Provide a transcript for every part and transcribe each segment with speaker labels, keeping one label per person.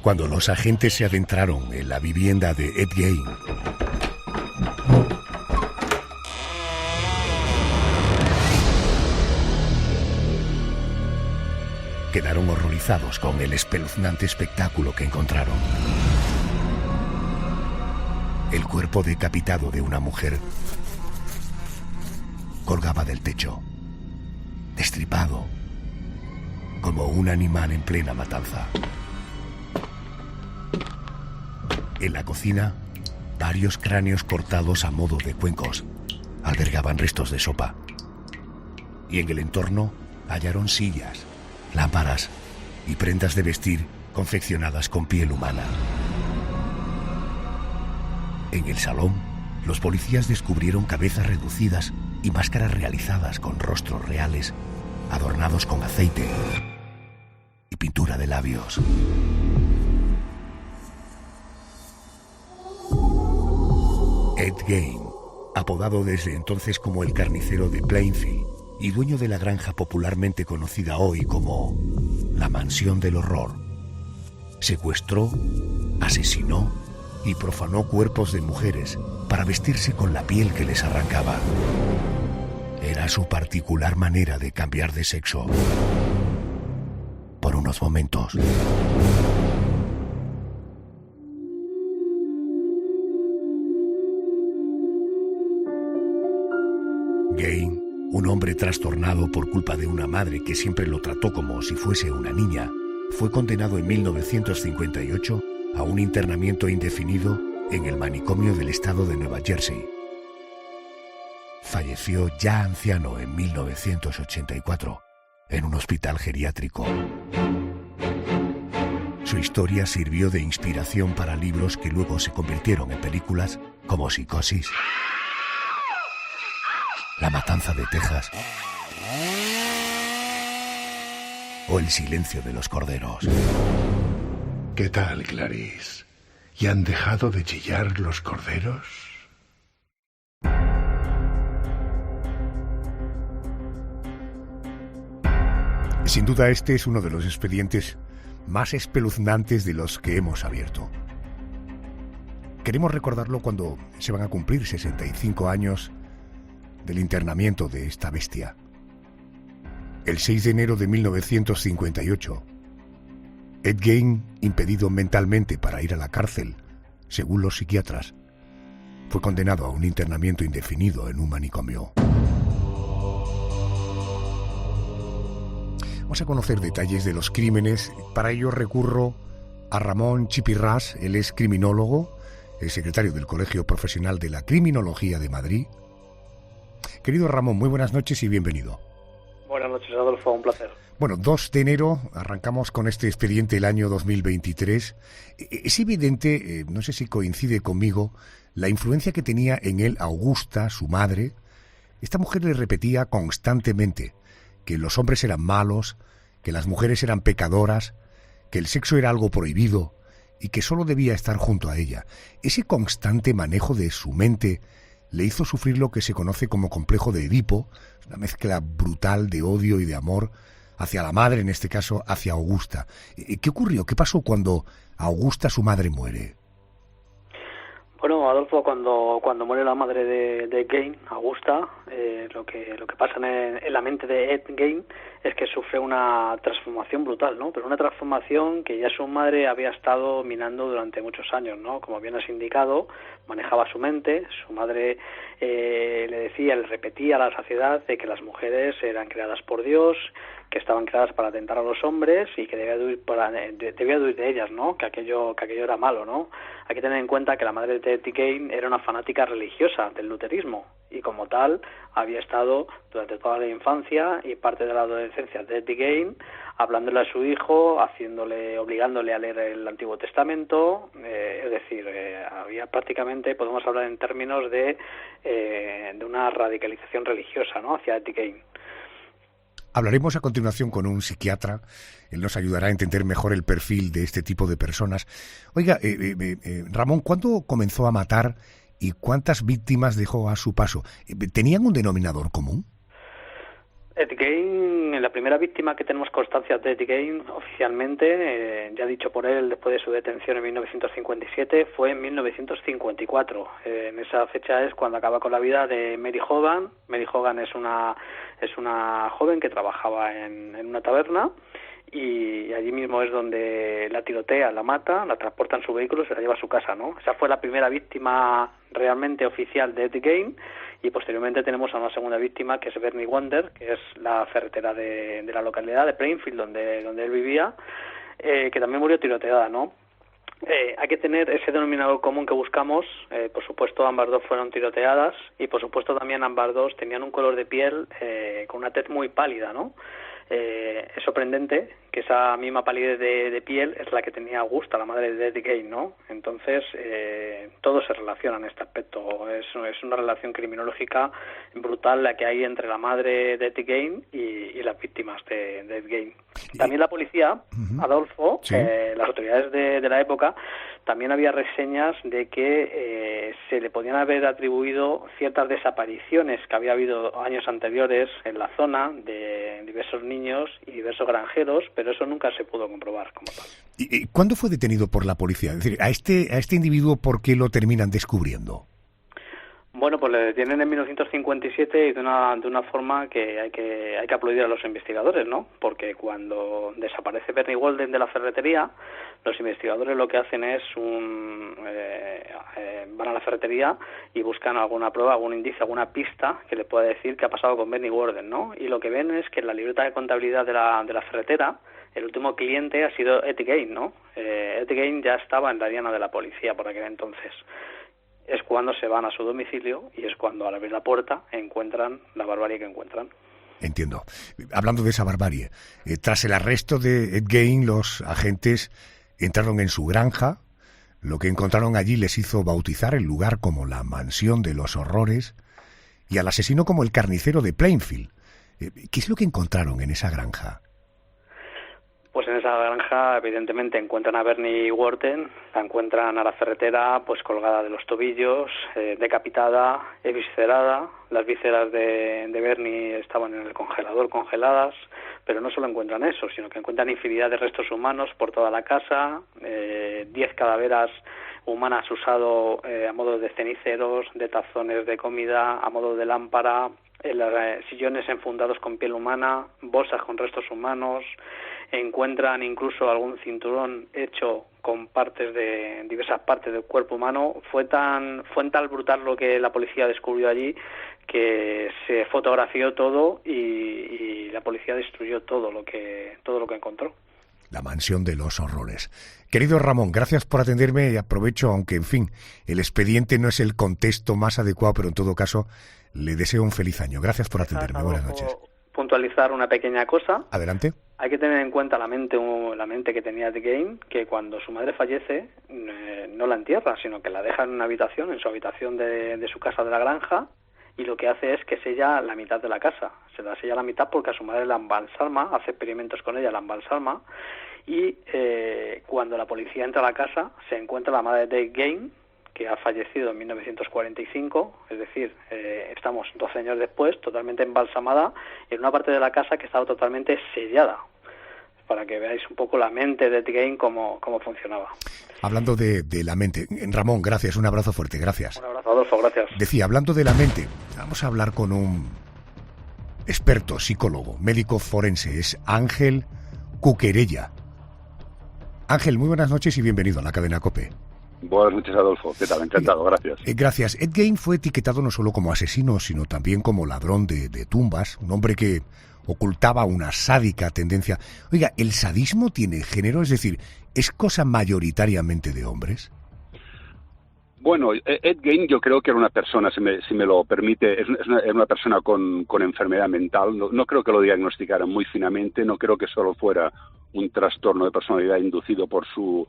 Speaker 1: Cuando los agentes se adentraron en la vivienda de Ed Gein, quedaron horrorizados con el espeluznante espectáculo que encontraron. El cuerpo decapitado de una mujer colgaba del techo, destripado, como un animal en plena matanza. En la cocina, varios cráneos cortados a modo de cuencos albergaban restos de sopa. Y en el entorno hallaron sillas, lámparas y prendas de vestir confeccionadas con piel humana. En el salón, los policías descubrieron cabezas reducidas y máscaras realizadas con rostros reales, adornados con aceite y pintura de labios. Ed Gein, apodado desde entonces como el carnicero de Plainfield y dueño de la granja popularmente conocida hoy como la Mansión del Horror, secuestró, asesinó y profanó cuerpos de mujeres para vestirse con la piel que les arrancaba. Era su particular manera de cambiar de sexo. Por unos momentos. Gein, un hombre trastornado por culpa de una madre que siempre lo trató como si fuese una niña, fue condenado en 1958 a un internamiento indefinido en el manicomio del estado de Nueva Jersey. Falleció ya anciano en 1984 en un hospital geriátrico. Su historia sirvió de inspiración para libros que luego se convirtieron en películas como Psicosis, La Matanza de Texas o El Silencio de los Corderos.
Speaker 2: ¿Qué tal, Clarice? ¿Y han dejado de chillar los corderos?
Speaker 1: Sin duda este es uno de los expedientes más espeluznantes de los que hemos abierto. Queremos recordarlo cuando se van a cumplir 65 años del internamiento de esta bestia. El 6 de enero de 1958, Ed Gein, impedido mentalmente para ir a la cárcel, según los psiquiatras, fue condenado a un internamiento indefinido en un manicomio. Vamos a conocer detalles de los crímenes. Para ello recurro a Ramón Chipirrás. Él es criminólogo, el secretario del Colegio Profesional de la Criminología de Madrid. Querido Ramón, muy buenas noches y bienvenido.
Speaker 3: Buenas noches, Adolfo, un placer.
Speaker 1: Bueno, 2 de enero, arrancamos con este expediente el año 2023. Es evidente, no sé si coincide conmigo, la influencia que tenía en él Augusta, su madre. Esta mujer le repetía constantemente que los hombres eran malos, que las mujeres eran pecadoras, que el sexo era algo prohibido y que solo debía estar junto a ella. Ese constante manejo de su mente le hizo sufrir lo que se conoce como complejo de Edipo, una mezcla brutal de odio y de amor hacia la madre, en este caso hacia Augusta. ¿Qué ocurrió? ¿Qué pasó cuando Augusta, su madre, muere?
Speaker 3: Bueno, Adolfo, cuando muere la madre de Gein, Augusta, lo que pasa en la mente de Ed Gein es que sufre una transformación brutal, ¿no? Pero una transformación que ya su madre había estado minando durante muchos años, ¿no? Como bien has indicado, manejaba su mente. Su madre le repetía a la sociedad de que las mujeres eran creadas por Dios, que estaban creadas para atentar a los hombres y que debía de huir de ellas, ¿no? Que aquello era malo, ¿no? Hay que tener en cuenta que la madre de Ed Gein era una fanática religiosa del luterismo y como tal había estado durante toda la infancia y parte de la adolescencia de Ed Gein hablándole a su hijo, obligándole a leer el Antiguo Testamento, es decir, había prácticamente, podemos hablar en términos de una radicalización religiosa, ¿no? Hacia Ed Gein.
Speaker 1: Hablaremos a continuación con un psiquiatra. Él nos ayudará a entender mejor el perfil de este tipo de personas. Oiga, Ramón, ¿cuándo comenzó a matar y cuántas víctimas dejó a su paso? ¿Tenían un denominador común?
Speaker 3: Ed Gein, la primera víctima que tenemos constancia de Ed Gein oficialmente, ya dicho por él después de su detención en 1957, fue en 1954. En esa fecha es cuando acaba con la vida de Mary Hogan. Mary Hogan es una joven que trabajaba en una taberna, y allí mismo es donde la tirotea, la mata, la transporta en su vehículo y se la lleva a su casa, ¿no? Esa fue la primera víctima realmente oficial de Ed Gein, y posteriormente tenemos a una segunda víctima, que es Bernie Wonder, que es la ferretera de la localidad de Plainfield, donde él vivía, que también murió tiroteada, ¿no? Hay que tener ese denominador común que buscamos. Por supuesto, ambas dos fueron tiroteadas, y por supuesto también ambas dos tenían un color de piel con una tez muy pálida, ¿no? Es sorprendente que esa misma palidez de piel es la que tenía Augusta, la madre de Ed Gein, ¿no? Entonces, todo se relaciona en este aspecto. Es una relación criminológica brutal la que hay entre la madre de Ed Gein y las víctimas de Ed Gein. También la policía, Adolfo,
Speaker 1: sí,
Speaker 3: las autoridades de la época, también había reseñas de que se le podían haber atribuido ciertas desapariciones que había habido años anteriores en la zona de diversos niños y diversos granjeros, pero eso nunca se pudo comprobar como tal.
Speaker 1: ¿Y cuándo fue detenido por la policía? Es decir, a este individuo, ¿por qué lo terminan descubriendo?
Speaker 3: Bueno, pues le detienen en 1957 y de una forma que hay que aplaudir a los investigadores, ¿no? Porque cuando desaparece Bernie Walden de la ferretería, los investigadores lo que hacen es van a la ferretería y buscan alguna prueba, algún indicio, alguna pista que le pueda decir qué ha pasado con Bernie Walden, ¿no? Y lo que ven es que en la libreta de contabilidad de la ferretera, el último cliente ha sido Ed Gein, ¿no? Ed Gein ya estaba en la diana de la policía por aquel entonces. Es cuando se van a su domicilio y es cuando, al abrir la puerta, encuentran la barbarie que encuentran.
Speaker 1: Entiendo. Hablando de esa barbarie, tras el arresto de Ed Gein, los agentes entraron en su granja. Lo que encontraron allí les hizo bautizar el lugar como la Mansión de los Horrores y al asesino como el carnicero de Plainfield. ¿Qué es lo que encontraron en esa granja?
Speaker 3: Pues en esa granja, evidentemente, encuentran a Bernie Walden, la encuentran a la ferretera, pues colgada de los tobillos, decapitada, eviscerada. Las vísceras de Bernie estaban en el congelador, congeladas, pero no solo encuentran eso, sino que encuentran infinidad de restos humanos por toda la casa, 10 cadáveres humanas usadas a modo de ceniceros, de tazones de comida, a modo de lámpara, sillones enfundados con piel humana, bolsas con restos humanos. Encuentran incluso algún cinturón hecho con diversas partes del cuerpo humano. Fue tan brutal lo que la policía descubrió allí que se fotografió todo y la policía destruyó todo lo que encontró.
Speaker 1: La Mansión de los Horrores. Querido Ramón, gracias por atenderme y aprovecho, aunque en fin, el expediente no es el contexto más adecuado, pero en todo caso le deseo un feliz año. Gracias por atenderme. Buenas noches.
Speaker 3: Puntualizar una pequeña cosa.
Speaker 1: Adelante.
Speaker 3: Hay que tener en cuenta la mente que tenía Ed Gein, que cuando su madre fallece no la entierra, sino que la deja en una habitación, en su habitación de su casa de la granja, y lo que hace es que sella la mitad de la casa. Se la sella la mitad porque a su madre la embalsama, hace experimentos con ella, la embalsama, y cuando la policía entra a la casa se encuentra la madre de Ed Gein, que ha fallecido en 1945, es decir, estamos 12 años después, totalmente embalsamada, en una parte de la casa que estaba totalmente sellada, para que veáis un poco la mente de Ed Gein cómo funcionaba.
Speaker 1: Hablando de la mente, Ramón, gracias, un abrazo fuerte, gracias.
Speaker 3: Un abrazo, Adolfo, gracias.
Speaker 1: Decía, hablando de la mente, vamos a hablar con un experto, psicólogo, médico forense, es Ángel Cuquerella. Ángel, muy buenas noches y bienvenido a la cadena COPE.
Speaker 4: Buenas noches, Adolfo. ¿Qué tal? Encantado, gracias.
Speaker 1: Gracias. Ed Gein fue etiquetado no solo como asesino, sino también como ladrón de tumbas, un hombre que ocultaba una sádica tendencia. Oiga, ¿el sadismo tiene género? Es decir, ¿es cosa mayoritariamente de hombres?
Speaker 4: Bueno, Ed Gein yo creo que era una persona, si me lo permite, es una persona con enfermedad mental. No creo que lo diagnosticaran muy finamente, no creo que solo fuera un trastorno de personalidad inducido por su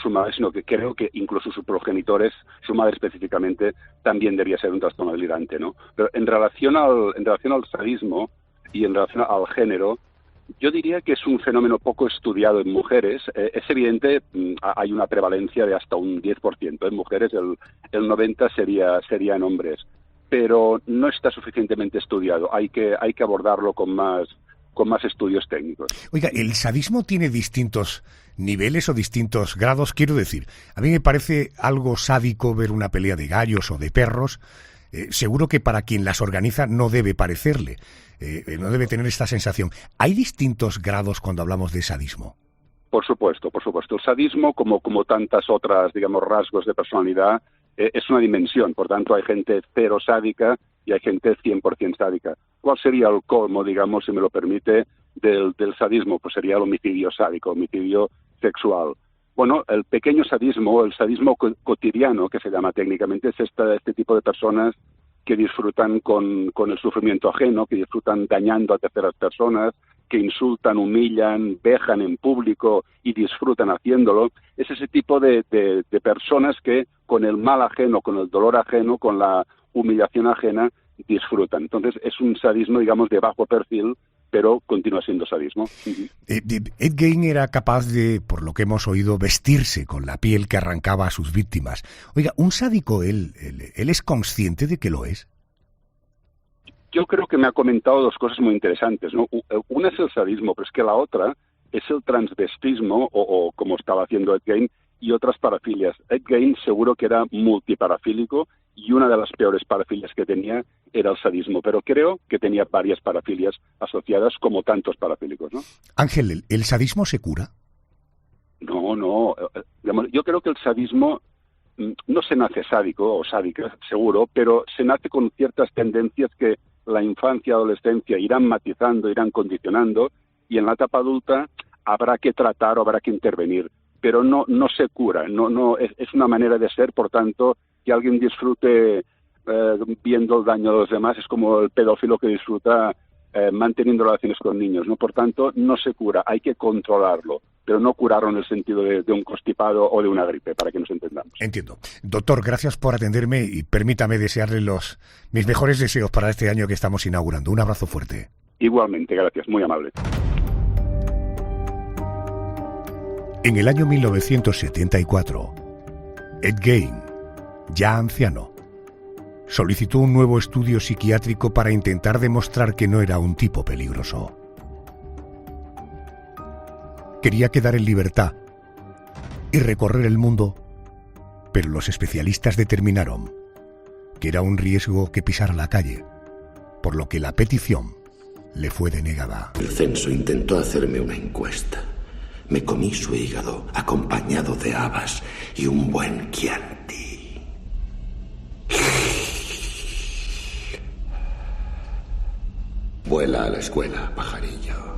Speaker 4: madre, sino que creo que incluso sus progenitores, su madre específicamente, también debía ser un trastorno delirante, ¿no? Pero en relación al sadismo y en relación al género, yo diría que es un fenómeno poco estudiado en mujeres. Es evidente, hay una prevalencia de hasta un 10%. En mujeres el 90% sería en hombres. pero no está suficientemente estudiado. Hay que abordarlo con más estudios técnicos.
Speaker 1: Oiga, ¿el sadismo tiene distintos niveles o distintos grados? Quiero decir, a mí me parece algo sádico ver una pelea de gallos o de perros. Seguro que para quien las organiza no debe parecerle, no debe tener esta sensación. ¿Hay distintos grados cuando hablamos de sadismo?
Speaker 4: Por supuesto. El sadismo, como tantas otras, digamos, rasgos de personalidad, es una dimensión. Por tanto, hay gente cero sádica y hay gente 100% sádica. ¿Cuál sería el colmo, digamos, si me lo permite, del sadismo? Pues sería el homicidio sádico, homicidio sexual. Bueno, el pequeño sadismo, el sadismo cotidiano, que se llama técnicamente, es este tipo de personas que disfrutan con el sufrimiento ajeno, que disfrutan dañando a terceras personas, que insultan, humillan, vejan en público y disfrutan haciéndolo. Es ese tipo de personas que con el mal ajeno, con el dolor ajeno, con la humillación ajena, disfrutan. Entonces es un sadismo, digamos, de bajo perfil, pero continúa siendo sadismo.
Speaker 1: Ed Gein era capaz de, por lo que hemos oído, vestirse con la piel que arrancaba a sus víctimas. Oiga, ¿un sádico él es consciente de que lo es?
Speaker 4: Yo creo que me ha comentado dos cosas muy interesantes, ¿no? Una es el sadismo, pero es que la otra es el transvestismo, o como estaba haciendo Ed Gein, y otras parafilias. Ed Gein seguro que era multiparafílico, y una de las peores parafilias que tenía era el sadismo, pero creo que tenía varias parafilias asociadas, como tantos parafílicos, ¿no?
Speaker 1: Ángel, ¿el sadismo se cura?
Speaker 4: No. Yo creo que el sadismo no se nace sádico o sádica, seguro, pero se nace con ciertas tendencias que la infancia y adolescencia irán matizando, irán condicionando, y en la etapa adulta habrá que tratar o habrá que intervenir, pero no se cura, es una manera de ser. Por tanto, que alguien disfrute viendo el daño de los demás es como el pedófilo que disfruta manteniendo relaciones con niños, ¿no? Por tanto, no se cura, hay que controlarlo, pero no curarlo en el sentido de un constipado o de una gripe, para que nos entendamos.
Speaker 1: Entiendo. Doctor, gracias por atenderme y permítame desearle mis mejores deseos para este año que estamos inaugurando. Un abrazo fuerte.
Speaker 4: Igualmente, gracias, muy amable.
Speaker 1: En el año 1974, Ed Gein, ya anciano, solicitó un nuevo estudio psiquiátrico para intentar demostrar que no era un tipo peligroso. Quería quedar en libertad y recorrer el mundo, pero los especialistas determinaron que era un riesgo que pisara la calle, por lo que la petición le fue denegada.
Speaker 5: El censo intentó hacerme una encuesta. Me comí su hígado, acompañado de habas y un buen Chianti. Vuela a la escuela, pajarillo.